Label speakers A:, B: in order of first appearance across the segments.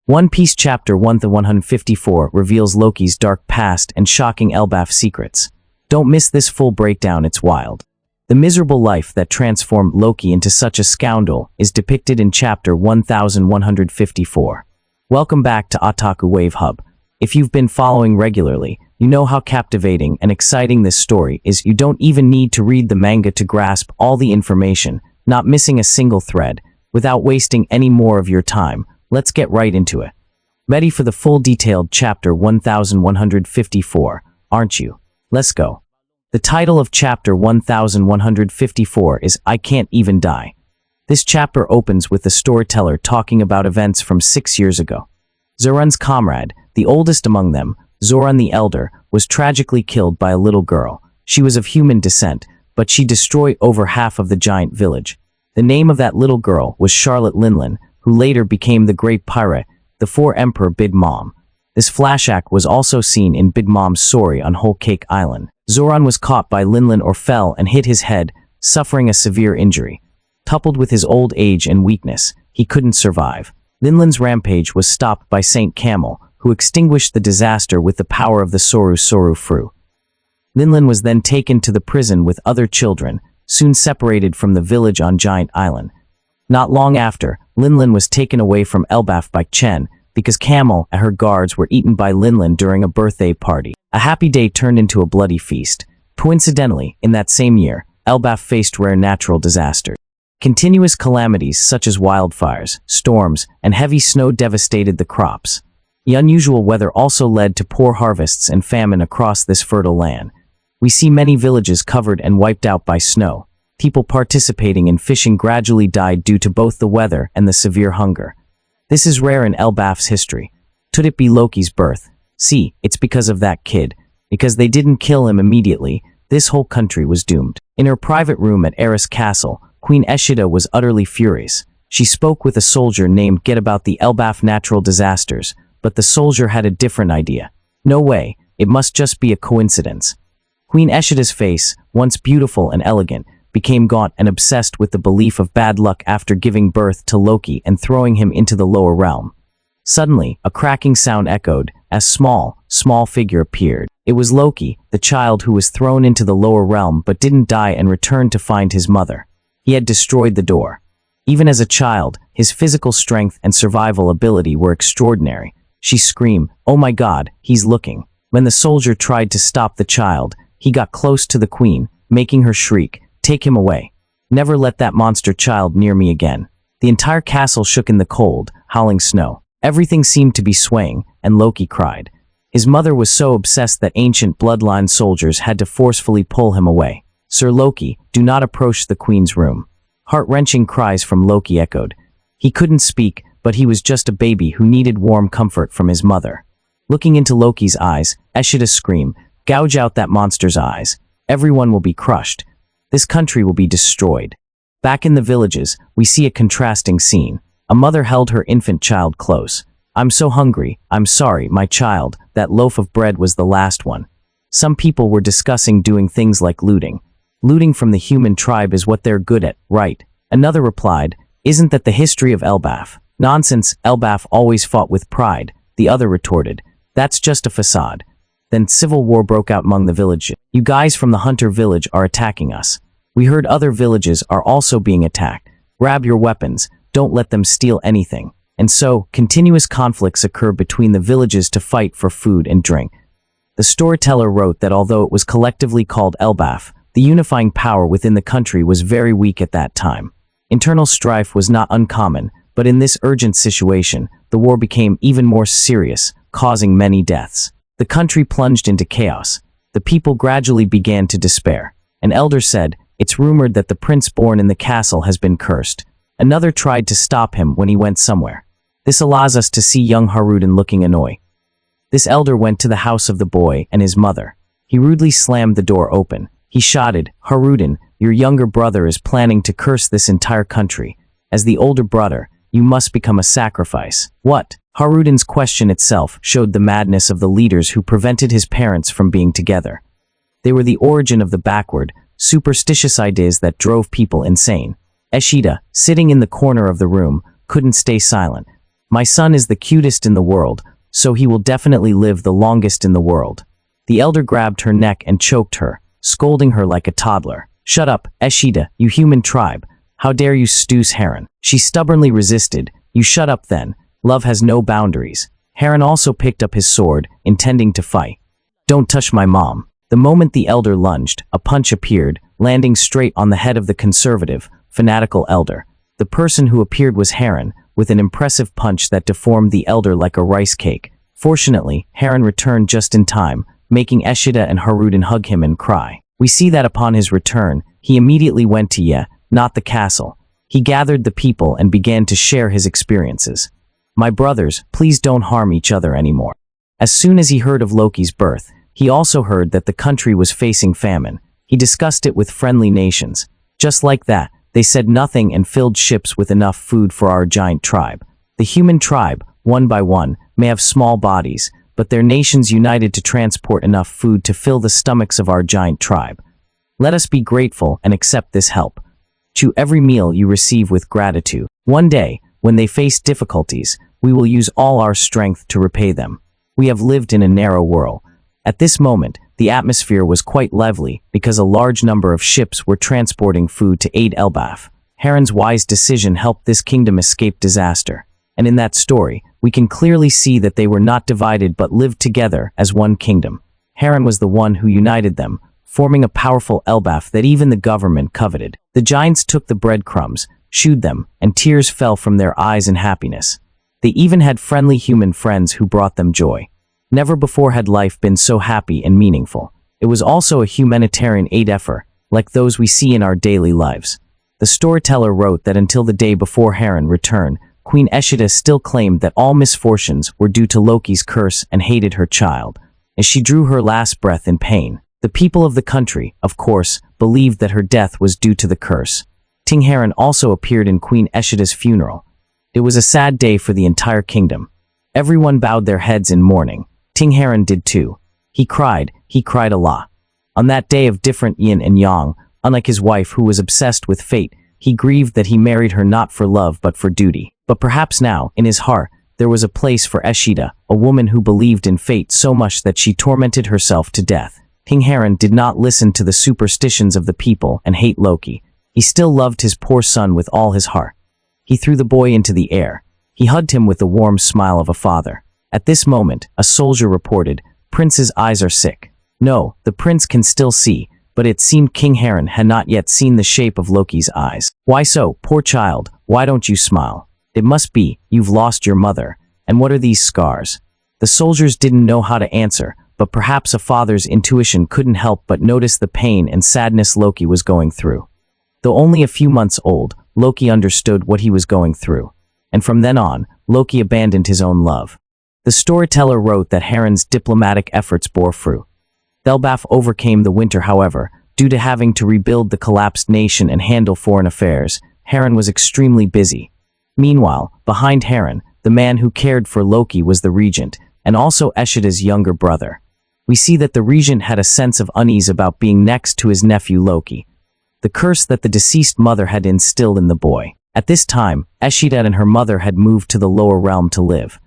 A: One Piece Chapter 154 reveals Loki's dark past and shocking Elbaf secrets. Don't miss this full breakdown, it's wild. The miserable life that transformed Loki into such a scoundrel is depicted in Chapter 1154. Welcome back to Otaku Wave Hub. If you've been following regularly, you know how captivating and exciting this story is. You don't even need to read the manga to grasp all the information, not missing a single thread. Without wasting any more of your time, let's get right into it. Ready for the full detailed Chapter 1154, aren't you? Let's go. The title of Chapter 1154 is I Can't Even Die. This chapter opens with the storyteller talking about events from 6 years ago. Zoran's comrade, the oldest among them, Zoran the Elder, was tragically killed by a little girl. She was of human descent, but she destroyed over half of the giant village. The name of that little girl was Charlotte Linlin, who later became the great pirate, the Four Emperor Big Mom. This flashback was also seen in Big Mom's story on Whole Cake Island. Zoran was caught by Linlin or fell and hit his head, suffering a severe injury. Coupled with his old age and weakness, he couldn't survive. Linlin's rampage was stopped by Saint Camel, who extinguished the disaster with the power of the Soru Fru. Linlin was then taken to the prison with other children, soon separated from the village on Giant Island. Not long after, Linlin was taken away from Elbaf by Chen, because Camel and her guards were eaten by Linlin during a birthday party. A happy day turned into a bloody feast. Coincidentally, in that same year, Elbaf faced rare natural disasters. Continuous calamities such as wildfires, storms, and heavy snow devastated the crops. The unusual weather also led to poor harvests and famine across this fertile land. We see many villages covered and wiped out by snow. People participating in fishing gradually died due to both the weather and the severe hunger. This is rare in Elbaf's history. Could it be Loki's birth? See, it's because of that kid. Because they didn't kill him immediately, this whole country was doomed. In her private room at Eris Castle, Queen Eshida was utterly furious. She spoke with a soldier named Get about the Elbaf natural disasters, but the soldier had a different idea. No way, it must just be a coincidence. Queen Eshida's face, once beautiful and elegant, became gaunt and obsessed with the belief of bad luck after giving birth to Loki and throwing him into the lower realm. Suddenly, a cracking sound echoed, as small figure appeared. It was Loki, the child who was thrown into the lower realm but didn't die and returned to find his mother. He had destroyed the door. Even as a child, his physical strength and survival ability were extraordinary. She screamed, "Oh my God, he's looking." When the soldier tried to stop the child, he got close to the queen, making her shriek, "Take him away. Never let that monster child near me again." The entire castle shook in the cold, howling snow. Everything seemed to be swaying, and Loki cried. His mother was so obsessed that ancient bloodline soldiers had to forcefully pull him away. "Sir Loki, do not approach the queen's room." Heart-wrenching cries from Loki echoed. He couldn't speak, but he was just a baby who needed warm comfort from his mother. Looking into Loki's eyes, Eshida screamed, "Gouge out that monster's eyes. Everyone will be crushed. This country will be destroyed." Back in the villages, we see a contrasting scene. A mother held her infant child close. "I'm so hungry. I'm sorry, my child, that loaf of bread was the last one." Some people were discussing doing things like looting. Looting from the human tribe is what they're good at, right? Another replied, "Isn't that the history of Elbaf?" "Nonsense, Elbaf always fought with pride." The other retorted, "That's just a facade." Then civil war broke out among the villages. "You guys from the Hunter village are attacking us. We heard other villages are also being attacked. Grab your weapons, don't let them steal anything." And so, continuous conflicts occur between the villages to fight for food and drink. The storyteller wrote that although it was collectively called Elbaf, the unifying power within the country was very weak at that time. Internal strife was not uncommon, but in this urgent situation, the war became even more serious, causing many deaths. The country plunged into chaos. The people gradually began to despair. An elder said, "It's rumored that the prince born in the castle has been cursed." Another tried to stop him when he went somewhere. This allows us to see young Haruden looking annoyed. This elder went to the house of the boy and his mother. He rudely slammed the door open. He shouted, "Haruden, your younger brother is planning to curse this entire country. As the older brother, you must become a sacrifice." "What?" Haruden's question itself showed the madness of the leaders who prevented his parents from being together. They were the origin of the backward, superstitious ideas that drove people insane. Eshida, sitting in the corner of the room, couldn't stay silent. My son is the cutest in the world, so he will definitely live the longest in the world. The elder grabbed her neck and choked her, scolding her like a toddler. Shut up, Eshida, you human tribe. How dare you seduce Heron? She stubbornly resisted. You shut up then. Love has no boundaries. Heron also picked up his sword, intending to fight. Don't touch my mom. The moment the elder lunged, a punch appeared, landing straight on the head of the conservative, fanatical elder. The person who appeared was Heron, with an impressive punch that deformed the elder like a rice cake. Fortunately, Heron returned just in time, making Eshida and Haruden hug him and cry. We see that upon his return, he immediately went to Ye, not the castle. He gathered the people and began to share his experiences. My brothers, please don't harm each other anymore. As soon as he heard of Loki's birth, he also heard that the country was facing famine. He discussed it with friendly nations. Just like that, they said nothing and filled ships with enough food for our giant tribe. The human tribe, one by one, may have small bodies, but their nations united to transport enough food to fill the stomachs of our giant tribe. Let us be grateful and accept this help. Chew every meal you receive with gratitude. One day, when they face difficulties, we will use all our strength to repay them. We have lived in a narrow world. At this moment, the atmosphere was quite lively because a large number of ships were transporting food to aid Elbaf. Heron's wise decision helped this kingdom escape disaster. And in that story, we can clearly see that they were not divided but lived together as one kingdom. Heron was the one who united them, forming a powerful Elbaf that even the government coveted. The giants took the breadcrumbs, chewed them, and tears fell from their eyes in happiness. They even had friendly human friends who brought them joy. Never before had life been so happy and meaningful. It was also a humanitarian aid effort, like those we see in our daily lives. The storyteller wrote that until the day before Heron returned, Queen Eshida still claimed that all misfortunes were due to Loki's curse and hated her child, as she drew her last breath in pain. The people of the country, of course, believed that her death was due to the curse. Ting Heron also appeared in Queen Eshida's funeral. It was a sad day for the entire kingdom. Everyone bowed their heads in mourning. Ting Heron did too. He cried a lot. On that day of different yin and yang, unlike his wife who was obsessed with fate, he grieved that he married her not for love but for duty. But perhaps now, in his heart, there was a place for Eshida, a woman who believed in fate so much that she tormented herself to death. Ting Heron did not listen to the superstitions of the people and hate Loki. He still loved his poor son with all his heart. He threw the boy into the air. He hugged him with the warm smile of a father. At this moment, a soldier reported, "Prince's eyes are sick." No, the prince can still see, but it seemed King Heron had not yet seen the shape of Loki's eyes. "Why so, poor child? Why don't you smile? It must be, you've lost your mother. And what are these scars?" The soldiers didn't know how to answer, but perhaps a father's intuition couldn't help but notice the pain and sadness Loki was going through. Though only a few months old, Loki understood what he was going through. And from then on, Loki abandoned his own love. The storyteller wrote that Heron's diplomatic efforts bore fruit. Elbaf overcame the winter, however, due to having to rebuild the collapsed nation and handle foreign affairs. Heron was extremely busy. Meanwhile, behind Heron, the man who cared for Loki was the regent, and also Eshida's younger brother. We see that the regent had a sense of unease about being next to his nephew Loki, the curse that the deceased mother had instilled in the boy. At this time, Eshida and her mother had moved to the lower realm to live.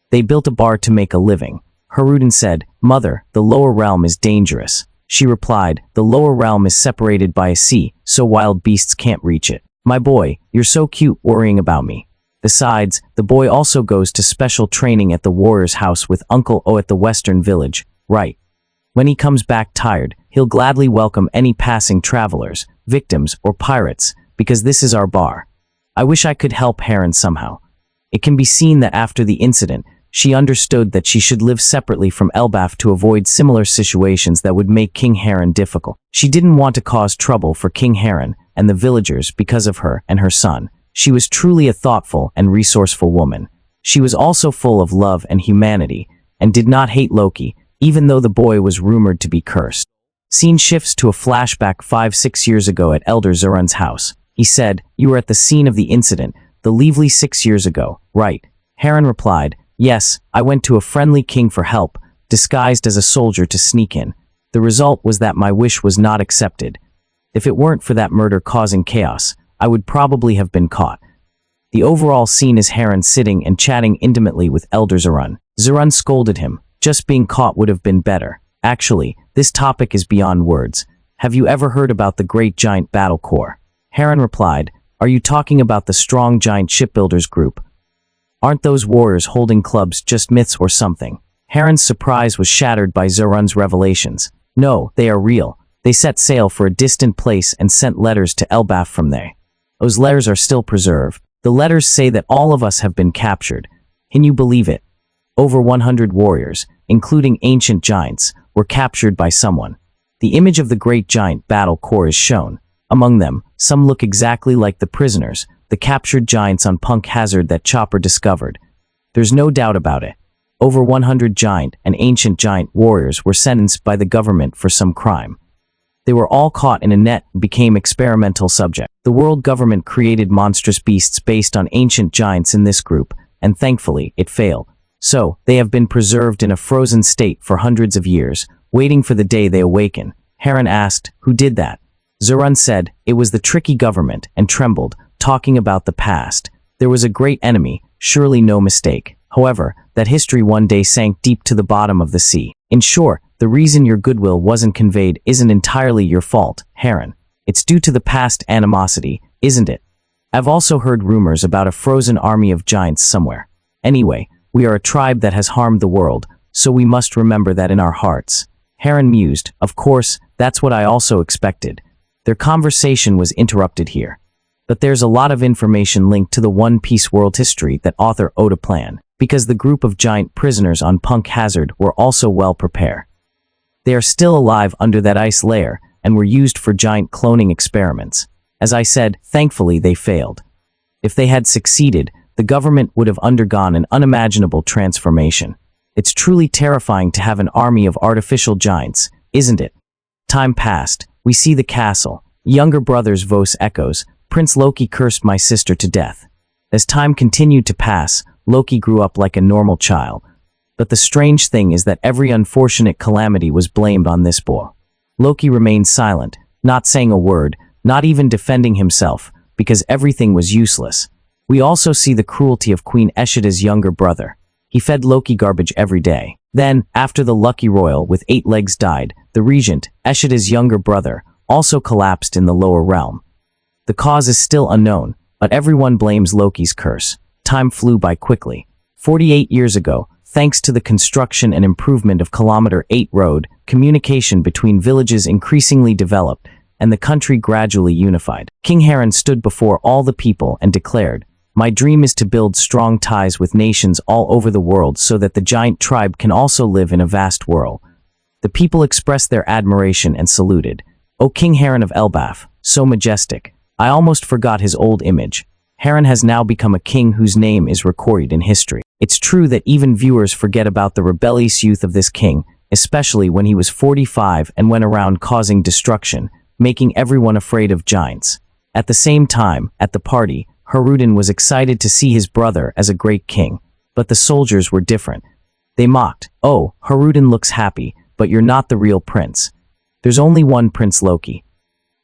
A: They built a bar to make a living. Haruden said, "Mother, the lower realm is dangerous." She replied, "The lower realm is separated by a sea, so wild beasts can't reach it." "My boy, you're so cute worrying about me." Besides, the boy also goes to special training at the warrior's house with Uncle O at the western village, right? When he comes back tired, he'll gladly welcome any passing travelers, victims, or pirates, because this is our bar. I wish I could help Heron somehow. It can be seen that after the incident, she understood that she should live separately from Elbaf to avoid similar situations that would make King Heron difficult. She didn't want to cause trouble for King Heron and the villagers because of her and her son. She was truly a thoughtful and resourceful woman. She was also full of love and humanity, and did not hate Loki, even though the boy was rumored to be cursed. Scene shifts to a flashback 5-6 years ago at Elder Zurun's house. He said, "You were at the scene of the incident, the Lively 6 years ago, right?" Heron replied, "Yes, I went to a friendly king for help, disguised as a soldier to sneak in. The result was that my wish was not accepted. If it weren't for that murder causing chaos, I would probably have been caught." The overall scene is Heron sitting and chatting intimately with Elder Zerun. Zerun scolded him. Just being caught would have been better. Actually, this topic is beyond words. Have you ever heard about the Great Giant Battle Corps? Heron replied, are you talking about the strong giant shipbuilders group? Aren't those warriors holding clubs just myths or something? Heron's surprise was shattered by Zerun's revelations. No, they are real. They set sail for a distant place and sent letters to Elbaf from there. Those letters are still preserved. The letters say that all of us have been captured. Can you believe it? Over 100 warriors, including ancient giants, were captured by someone. The image of the Great Giant Battle Corps is shown. Among them, some look exactly like the prisoners, the captured giants on Punk Hazard that Chopper discovered. There's no doubt about it. Over 100 giant and ancient giant warriors were sentenced by the government for some crime. They were all caught in a net and became experimental subjects. The world government created monstrous beasts based on ancient giants in this group, and thankfully, it failed. So, they have been preserved in a frozen state for hundreds of years, waiting for the day they awaken. Heron asked, who did that? Zerun said, it was the tricky government, and trembled, talking about the past. There was a great enemy, surely no mistake. However, that history one day sank deep to the bottom of the sea. In short, the reason your goodwill wasn't conveyed isn't entirely your fault, Heron. It's due to the past animosity, isn't it? I've also heard rumors about a frozen army of giants somewhere. Anyway, we are a tribe that has harmed the world, so we must remember that in our hearts. Heron mused, of course, that's what I also expected. Their conversation was interrupted here. But there's a lot of information linked to the One Piece world history that author Oda planned, because the group of giant prisoners on Punk Hazard were also well prepared. They are still alive under that ice layer, and were used for giant cloning experiments. As I said, thankfully they failed. If they had succeeded, the government would have undergone an unimaginable transformation. It's truly terrifying to have an army of artificial giants, isn't it? Time passed. We see the castle. Younger brother's voice echoes, Prince Loki cursed my sister to death. As time continued to pass, Loki grew up like a normal child. But the strange thing is that every unfortunate calamity was blamed on this boy. Loki remained silent, not saying a word, not even defending himself, because everything was useless. We also see the cruelty of Queen Eshida's younger brother. He fed Loki garbage every day. Then, after the lucky royal with 8 legs died, the regent, Eshida's younger brother, also collapsed in the lower realm. The cause is still unknown, but everyone blames Loki's curse. Time flew by quickly. 48 years ago, thanks to the construction and improvement of Kilometer 8 road, communication between villages increasingly developed, and the country gradually unified. King Heron stood before all the people and declared, my dream is to build strong ties with nations all over the world so that the giant tribe can also live in a vast world. The people expressed their admiration and saluted. O King Heron of Elbaf, so majestic. I almost forgot his old image. Heron has now become a king whose name is recorded in history. It's true that even viewers forget about the rebellious youth of this king, especially when he was 45 and went around causing destruction, making everyone afraid of giants. At the same time, at the party, Haruden was excited to see his brother as a great king, but the soldiers were different. They mocked, oh, Haruden looks happy, but you're not the real prince. There's only one Prince Loki.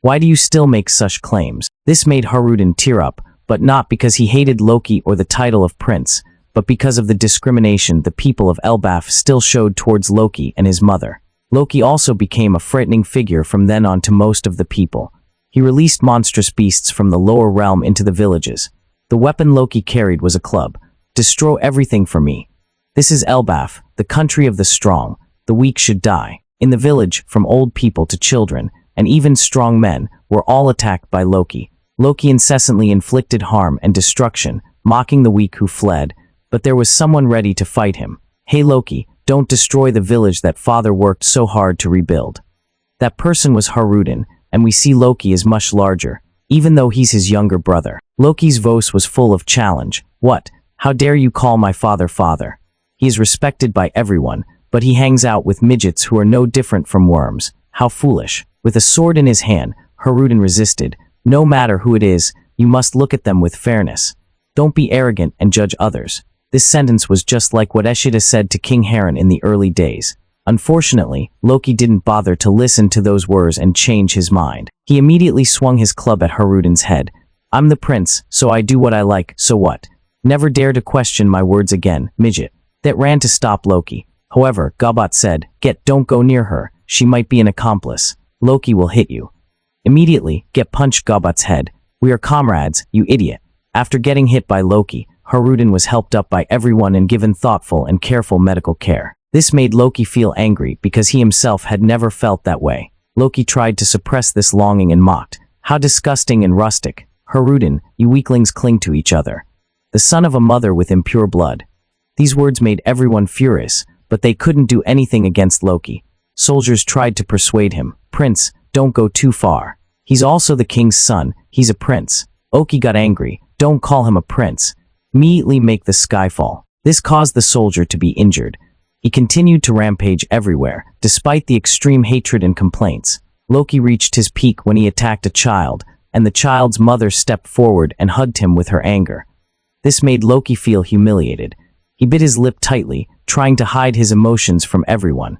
A: Why do you still make such claims? This made Haruden tear up, but not because he hated Loki or the title of prince, but because of the discrimination the people of Elbaf still showed towards Loki and his mother. Loki also became a frightening figure from then on to most of the people. He released monstrous beasts from the lower realm into the villages. The weapon Loki carried was a club. Destroy everything for me. This is Elbaf, the country of the strong. The weak should die. In the village, from old people to children, and even strong men, were all attacked by Loki. Loki incessantly inflicted harm and destruction, mocking the weak who fled, but there was someone ready to fight him. Hey Loki, don't destroy the village that father worked so hard to rebuild. That person was Haruden, and we see Loki is much larger, even though he's his younger brother. Loki's voice was full of challenge. What? How dare you call my father father? He is respected by everyone, but he hangs out with midgets who are no different from worms. How foolish. With a sword in his hand, Haruden resisted. No matter who it is, you must look at them with fairness. Don't be arrogant and judge others. This sentence was just like what Eshida said to King Heron in the early days. Unfortunately, Loki didn't bother to listen to those words and change his mind. He immediately swung his club at Haruden's head. I'm the prince, so I do what I like, so what? Never dare to question my words again, midget. That ran to stop Loki. However, Gobot said, don't go near her, she might be an accomplice. Loki will hit you. Immediately, punched Gobot's head. We are comrades, you idiot. After getting hit by Loki, Haruden was helped up by everyone and given thoughtful and careful medical care. This made Loki feel angry because he himself had never felt that way. Loki tried to suppress this longing and mocked. How disgusting and rustic. Haruden, you weaklings cling to each other. The son of a mother with impure blood. These words made everyone furious, but they couldn't do anything against Loki. Soldiers tried to persuade him. Prince, don't go too far. He's also the king's son, he's a prince. Loki got angry. Don't call him a prince. Immediately make the sky fall. This caused the soldier to be injured. He continued to rampage everywhere, despite the extreme hatred and complaints. Loki reached his peak when he attacked a child, and the child's mother stepped forward and hugged him with her anger. This made Loki feel humiliated. He bit his lip tightly, trying to hide his emotions from everyone.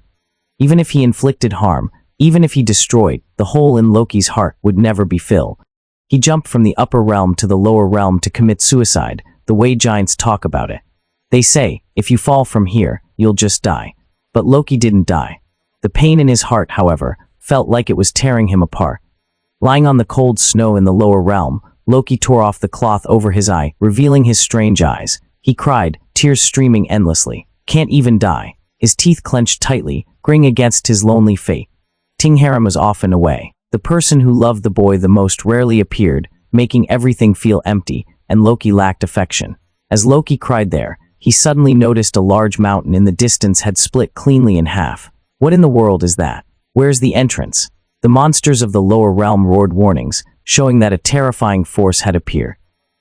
A: Even if he inflicted harm, even if he destroyed, the hole in Loki's heart would never be filled. He jumped from the upper realm to the lower realm to commit suicide, the way giants talk about it. They say, if you fall from here, you'll just die. But Loki didn't die. The pain in his heart, however, felt like it was tearing him apart. Lying on the cold snow in the lower realm, Loki tore off the cloth over his eye, revealing his strange eyes. He cried, tears streaming endlessly. Can't even die. His teeth clenched tightly, grinning against his lonely fate. Tingharam was often away. The person who loved the boy the most rarely appeared, making everything feel empty, and Loki lacked affection. As Loki cried there, he suddenly noticed a large mountain in the distance had split cleanly in half. What in the world is that? Where's the entrance? The monsters of the lower realm roared warnings, showing that a terrifying force had appeared.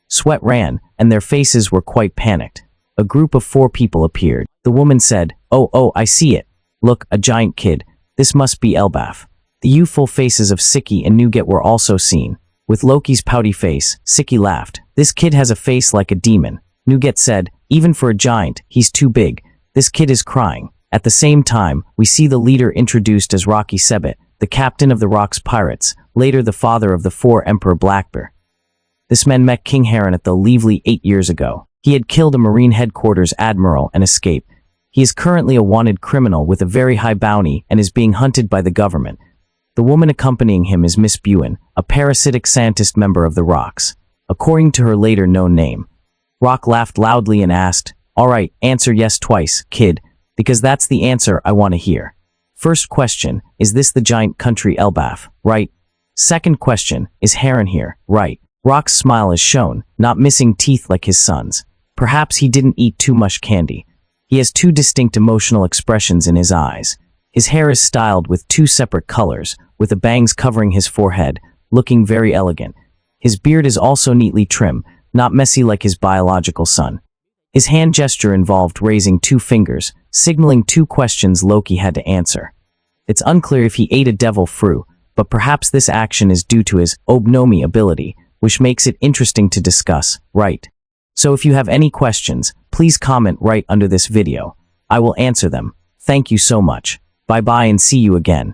A: Sweat ran, and their faces were quite panicked. A group of 4 people appeared. The woman said, Oh, I see it. Look, a giant kid. This must be Elbaf. The youthful faces of Siki and Nuget were also seen. With Loki's pouty face, Siki laughed. This kid has a face like a demon. Nuget said, even for a giant, he's too big. This kid is crying. At the same time, we see the leader introduced as Rocky Xebec, the captain of the Rock's pirates, later the father of the 4 Emperor Blackbear. This man met King Heron at the Leavely 8 years ago. He had killed a Marine headquarters admiral and escaped. He is currently a wanted criminal with a very high bounty and is being hunted by the government. The woman accompanying him is Miss Buin, a parasitic scientist member of the Rocks, according to her later known name. Rock laughed loudly and asked, All right, answer yes twice, kid, because that's the answer I want to hear. First question, is this the giant country Elbaf, right? Second question, is Heron here, right? Rock's smile is shown, not missing teeth like his son's. Perhaps he didn't eat too much candy. He has 2 distinct emotional expressions in his eyes. His hair is styled with 2 separate colors, with the bangs covering his forehead, looking very elegant. His beard is also neatly trimmed, not messy like his biological son. His hand gesture involved raising 2 fingers, signaling 2 questions Loki had to answer. It's unclear if he ate a devil fruit, but perhaps this action is due to his Obnomi ability, which makes it interesting to discuss, right? So if you have any questions, please comment right under this video. I will answer them. Thank you so much. Bye-bye and see you again.